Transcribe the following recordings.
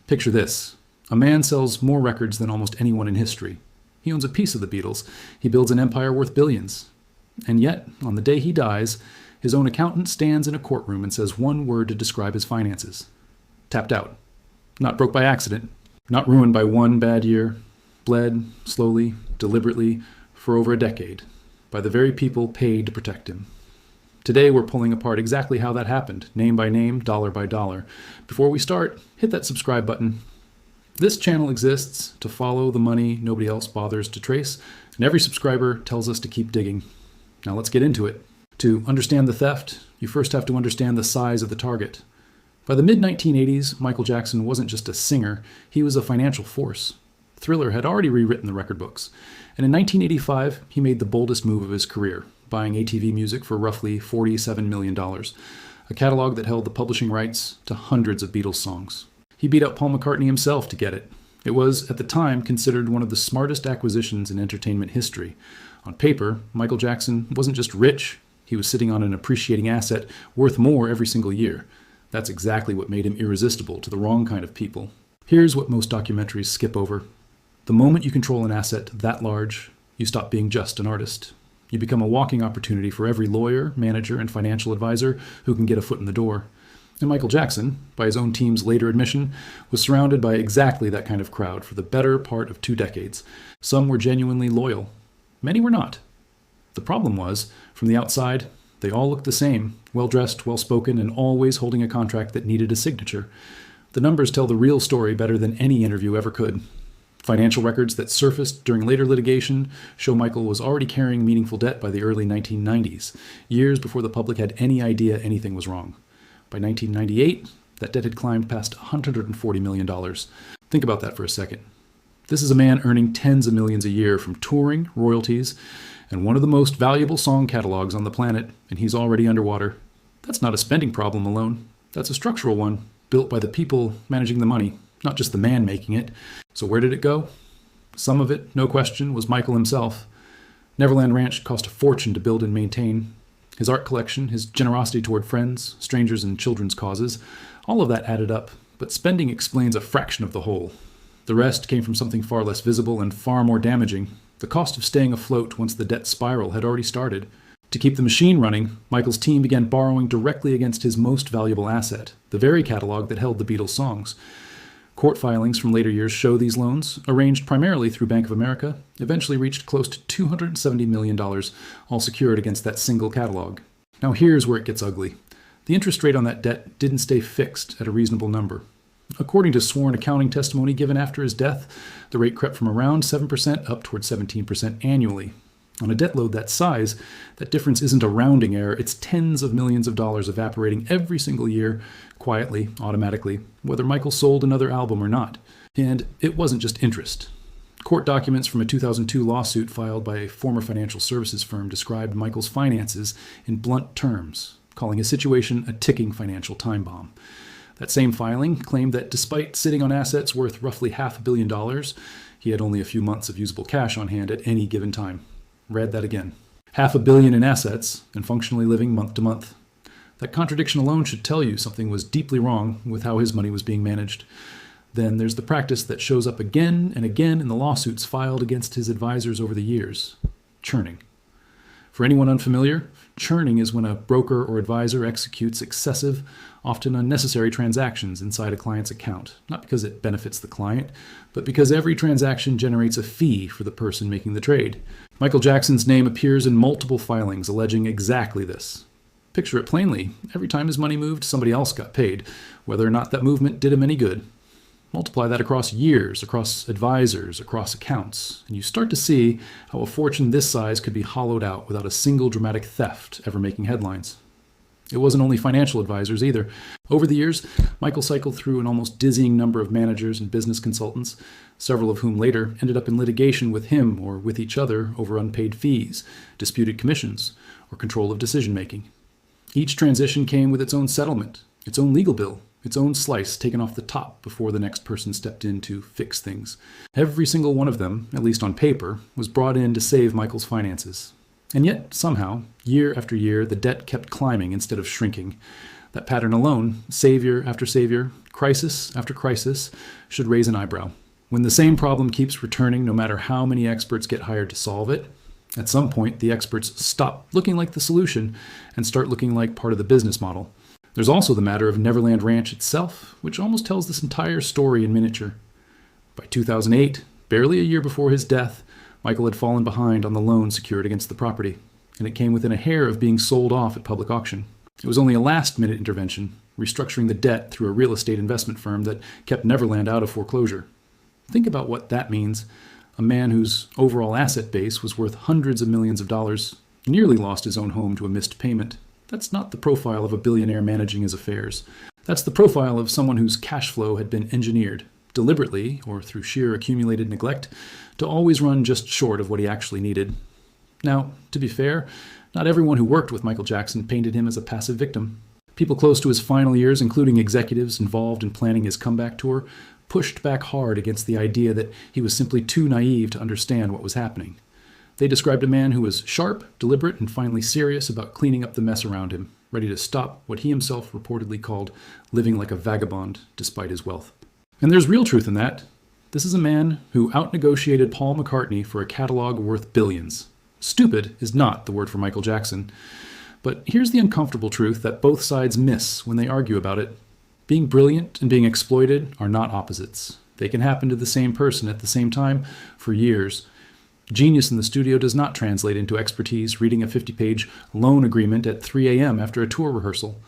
Picture this. A man sells more records than almost anyone in history. He owns a piece of the Beatles. He builds an empire worth billions. And yet, on the day he dies, his own accountant stands in a courtroom and says one word to describe his finances. Tapped out. Not broke by accident. Not ruined by one bad year. Bled, slowly, deliberately, for over a decade, by the very people paid to protect him. Today we're pulling apart exactly how that happened, name by name, dollar by dollar. Before we start, hit that subscribe button. This channel exists to follow the money nobody else bothers to trace, and every subscriber tells us to keep digging. Now let's get into it. To understand the theft, you first have to understand the size of the target. By the mid-1980s, Michael Jackson wasn't just a singer, he was a financial force. Thriller had already rewritten the record books, and in 1985, he made the boldest move of his career, buying ATV Music for roughly $47 million, a catalog that held the publishing rights to hundreds of Beatles songs. He beat out Paul McCartney himself to get it. It was, at the time, considered one of the smartest acquisitions in entertainment history. On paper, Michael Jackson wasn't just rich, he was sitting on an appreciating asset worth more every single year. That's exactly what made him irresistible to the wrong kind of people. Here's what most documentaries skip over. The moment you control an asset that large, you stop being just an artist. You become a walking opportunity for every lawyer, manager, and financial advisor who can get a foot in the door. And Michael Jackson, by his own team's later admission, was surrounded by exactly that kind of crowd for the better part of 2 decades. Some were genuinely loyal. Many were not. The problem was, from the outside, they all looked the same, well-dressed, well-spoken, and always holding a contract that needed a signature. The numbers tell the real story better than any interview ever could. Financial records that surfaced during later litigation show Michael was already carrying meaningful debt by the early 1990s, years before the public had any idea anything was wrong. By 1998, that debt had climbed past $140 million. Think about that for a second. This is a man earning tens of millions a year from touring, royalties, and one of the most valuable song catalogs on the planet, and he's already underwater. That's not a spending problem alone. That's a structural one, built by the people managing the money, not just the man making it. So where did it go? Some of it, no question, was Michael himself. Neverland Ranch cost a fortune to build and maintain. His art collection, his generosity toward friends, strangers, and children's causes, all of that added up, but spending explains a fraction of the whole. The rest came from something far less visible and far more damaging: the cost of staying afloat once the debt spiral had already started. To keep the machine running, Michael's team began borrowing directly against his most valuable asset, the very catalog that held the Beatles songs. Court filings from later years show these loans, arranged primarily through Bank of America, eventually reached close to $270 million, all secured against that single catalog. Now here's where it gets ugly. The interest rate on that debt didn't stay fixed at a reasonable number. According to sworn accounting testimony given after his death, the rate crept from around 7% up toward 17% annually. On a debt load that size, that difference isn't a rounding error, it's tens of millions of dollars evaporating every single year, quietly, automatically, whether Michael sold another album or not. And it wasn't just interest. Court documents from a 2002 lawsuit filed by a former financial services firm described Michael's finances in blunt terms, calling his situation a ticking financial time bomb. That same filing claimed that despite sitting on assets worth roughly $500 million, he had only a few months of usable cash on hand at any given time. Read that again. $500 million in assets and functionally living month to month. That contradiction alone should tell you something was deeply wrong with how his money was being managed. Then there's the practice that shows up again and again in the lawsuits filed against his advisors over the years: churning. For anyone unfamiliar, churning is when a broker or advisor executes excessive, often unnecessary transactions inside a client's account, not because it benefits the client, but because every transaction generates a fee for the person making the trade. Michael Jackson's name appears in multiple filings alleging exactly this. Picture it plainly: every time his money moved, somebody else got paid, whether or not that movement did him any good. Multiply that across years, across advisors, across accounts, and you start to see how a fortune this size could be hollowed out without a single dramatic theft ever making headlines. It wasn't only financial advisors either. Over the years, Michael cycled through an almost dizzying number of managers and business consultants, several of whom later ended up in litigation with him or with each other over unpaid fees, disputed commissions, or control of decision-making. Each transition came with its own settlement, its own legal bill, its own slice taken off the top before the next person stepped in to fix things. Every single one of them, at least on paper, was brought in to save Michael's finances. And yet, somehow, year after year, the debt kept climbing instead of shrinking. That pattern alone, savior after savior, crisis after crisis, should raise an eyebrow. When the same problem keeps returning, no matter how many experts get hired to solve it, at some point the experts stop looking like the solution and start looking like part of the business model. There's also the matter of Neverland Ranch itself, which almost tells this entire story in miniature. By 2008, barely a year before his death, Michael had fallen behind on the loan secured against the property, and it came within a hair of being sold off at public auction. It was only a last-minute intervention, restructuring the debt through a real estate investment firm that kept Neverland out of foreclosure. Think about what that means. A man whose overall asset base was worth hundreds of millions of dollars nearly lost his own home to a missed payment. That's not the profile of a billionaire managing his affairs. That's the profile of someone whose cash flow had been engineered, deliberately or through sheer accumulated neglect, to always run just short of what he actually needed. Now, to be fair, not everyone who worked with Michael Jackson painted him as a passive victim. People close to his final years, including executives involved in planning his comeback tour, pushed back hard against the idea that he was simply too naive to understand what was happening. They described a man who was sharp, deliberate, and finally serious about cleaning up the mess around him, ready to stop what he himself reportedly called living like a vagabond despite his wealth. And there's real truth in that. This is a man who outnegotiated Paul McCartney for a catalog worth billions. Stupid is not the word for Michael Jackson. But here's the uncomfortable truth that both sides miss when they argue about it. Being brilliant and being exploited are not opposites. They can happen to the same person at the same time for years. Genius in the studio does not translate into expertise reading a 50-page loan agreement at 3 a.m. after a tour rehearsal.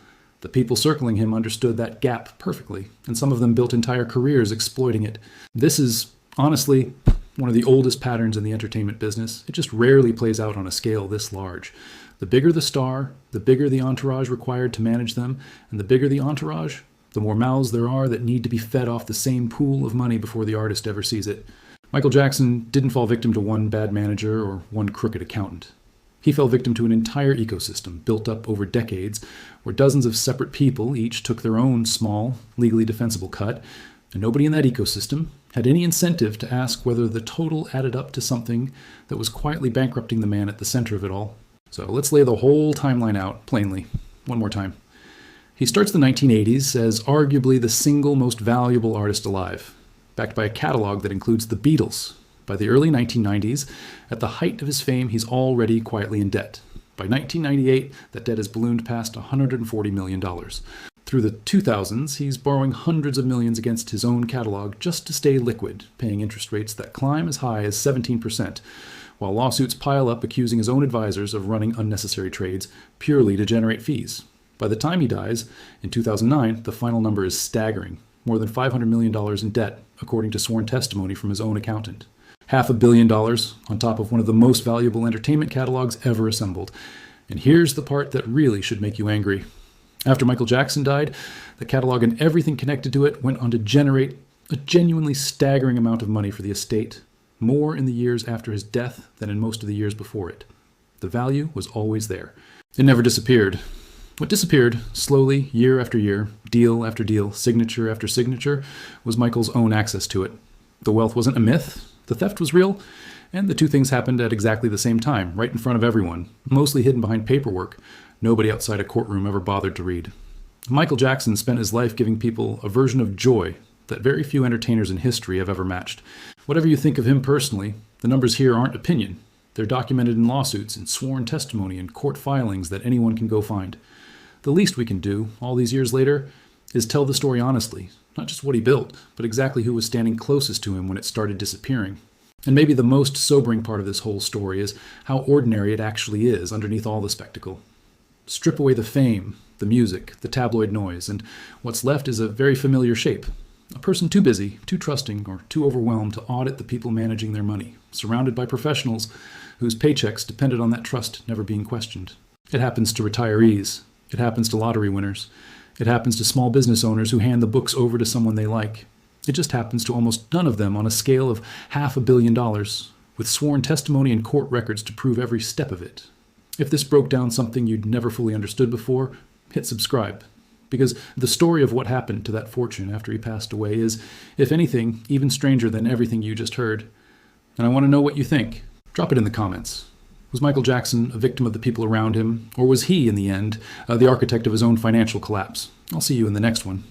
The people circling him understood that gap perfectly, and some of them built entire careers exploiting it. This is, honestly, one of the oldest patterns in the entertainment business. It just rarely plays out on a scale this large. The bigger the star, the bigger the entourage required to manage them, and the bigger the entourage, the more mouths there are that need to be fed off the same pool of money before the artist ever sees it. Michael Jackson didn't fall victim to one bad manager or one crooked accountant. He fell victim to an entire ecosystem built up over decades where dozens of separate people each took their own small, legally defensible cut, and nobody in that ecosystem had any incentive to ask whether the total added up to something that was quietly bankrupting the man at the center of it all. So let's lay the whole timeline out plainly, one more time. He starts the 1980s as arguably the single most valuable artist alive, backed by a catalog that includes the Beatles. By the early 1990s, at the height of his fame, he's already quietly in debt. By 1998, that debt has ballooned past $140 million. Through the 2000s, he's borrowing hundreds of millions against his own catalog just to stay liquid, paying interest rates that climb as high as 17%, while lawsuits pile up accusing his own advisors of running unnecessary trades purely to generate fees. By the time he dies, in 2009, the final number is staggering, more than $500 million in debt, according to sworn testimony from his own accountant. $500 million on top of one of the most valuable entertainment catalogs ever assembled. And here's the part that really should make you angry. After Michael Jackson died, the catalog and everything connected to it went on to generate a genuinely staggering amount of money for the estate, more in the years after his death than in most of the years before it. The value was always there. It never disappeared. What disappeared, slowly, year after year, deal after deal, signature after signature, was Michael's own access to it. The wealth wasn't a myth, the theft was real, and the two things happened at exactly the same time, right in front of everyone, mostly hidden behind paperwork nobody outside a courtroom ever bothered to read. Michael Jackson spent his life giving people a version of joy that very few entertainers in history have ever matched. Whatever you think of him personally, the numbers here aren't opinion. They're documented in lawsuits and sworn testimony and court filings that anyone can go find. The least we can do, all these years later, is tell the story honestly, not just what he built, but exactly who was standing closest to him when it started disappearing. And maybe the most sobering part of this whole story is how ordinary it actually is underneath all the spectacle. Strip away the fame, the music, the tabloid noise, and what's left is a very familiar shape. A person too busy, too trusting, or too overwhelmed to audit the people managing their money, surrounded by professionals whose paychecks depended on that trust never being questioned. It happens to retirees. It happens to lottery winners. It happens to small business owners who hand the books over to someone they like. It just happens to almost none of them on a scale of $500 million, with sworn testimony and court records to prove every step of it. If this broke down something you'd never fully understood before, hit subscribe. Because the story of what happened to that fortune after he passed away is, if anything, even stranger than everything you just heard. And I want to know what you think. Drop it in the comments. Was Michael Jackson a victim of the people around him, or was he, in the end, the architect of his own financial collapse? I'll see you in the next one.